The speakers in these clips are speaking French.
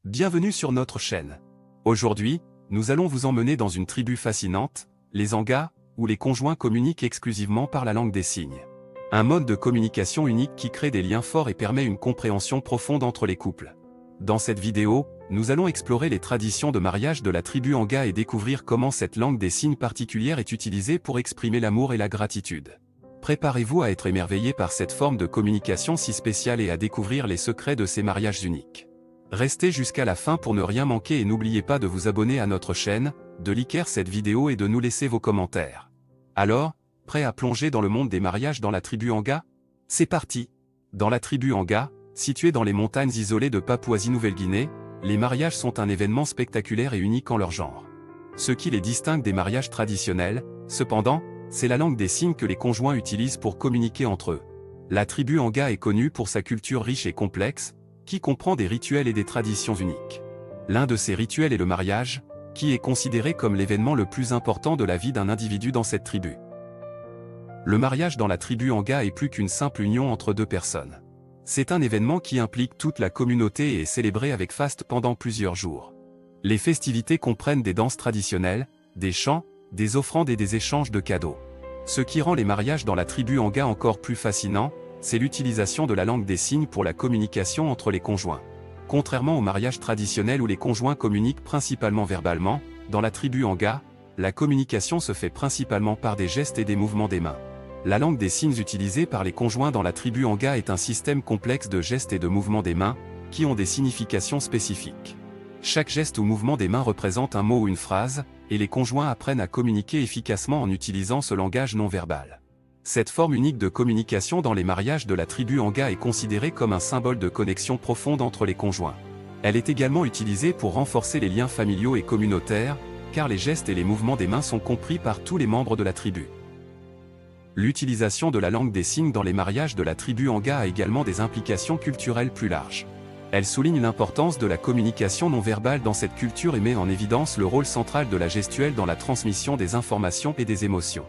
Bienvenue sur notre chaîne. Aujourd'hui, nous allons vous emmener dans une tribu fascinante, les Angas, où les conjoints communiquent exclusivement par la langue des signes. Un mode de communication unique qui crée des liens forts et permet une compréhension profonde entre les couples. Dans cette vidéo, nous allons explorer les traditions de mariage de la tribu Anga et découvrir comment cette langue des signes particulière est utilisée pour exprimer l'amour et la gratitude. Préparez-vous à être émerveillé par cette forme de communication si spéciale et à découvrir les secrets de ces mariages uniques. Restez jusqu'à la fin pour ne rien manquer et n'oubliez pas de vous abonner à notre chaîne, de liker cette vidéo et de nous laisser vos commentaires. Alors, prêt à plonger dans le monde des mariages dans la tribu Anga? C'est parti! Dans la tribu Anga, située dans les montagnes isolées de Papouasie-Nouvelle-Guinée, les mariages sont un événement spectaculaire et unique en leur genre. Ce qui les distingue des mariages traditionnels, cependant, c'est la langue des signes que les conjoints utilisent pour communiquer entre eux. La tribu Anga est connue pour sa culture riche et complexe, qui comprend des rituels et des traditions uniques. L'un de ces rituels est le mariage, qui est considéré comme l'événement le plus important de la vie d'un individu dans cette tribu. Le mariage dans la tribu Anga est plus qu'une simple union entre deux personnes. C'est un événement qui implique toute la communauté et est célébré avec faste pendant plusieurs jours. Les festivités comprennent des danses traditionnelles, des chants, des offrandes et des échanges de cadeaux. Ce qui rend les mariages dans la tribu Anga encore plus fascinants, c'est l'utilisation de la langue des signes pour la communication entre les conjoints. Contrairement au mariage traditionnel où les conjoints communiquent principalement verbalement, dans la tribu Anga, la communication se fait principalement par des gestes et des mouvements des mains. La langue des signes utilisée par les conjoints dans la tribu Anga est un système complexe de gestes et de mouvements des mains, qui ont des significations spécifiques. Chaque geste ou mouvement des mains représente un mot ou une phrase, et les conjoints apprennent à communiquer efficacement en utilisant ce langage non verbal. Cette forme unique de communication dans les mariages de la tribu Anga est considérée comme un symbole de connexion profonde entre les conjoints. Elle est également utilisée pour renforcer les liens familiaux et communautaires, car les gestes et les mouvements des mains sont compris par tous les membres de la tribu. L'utilisation de la langue des signes dans les mariages de la tribu Anga a également des implications culturelles plus larges. Elle souligne l'importance de la communication non verbale dans cette culture et met en évidence le rôle central de la gestuelle dans la transmission des informations et des émotions.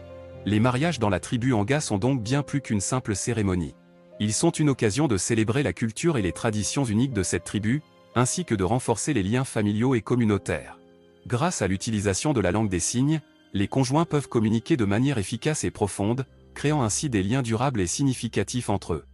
Les mariages dans la tribu Anga sont donc bien plus qu'une simple cérémonie. Ils sont une occasion de célébrer la culture et les traditions uniques de cette tribu, ainsi que de renforcer les liens familiaux et communautaires. Grâce à l'utilisation de la langue des signes, les conjoints peuvent communiquer de manière efficace et profonde, créant ainsi des liens durables et significatifs entre eux.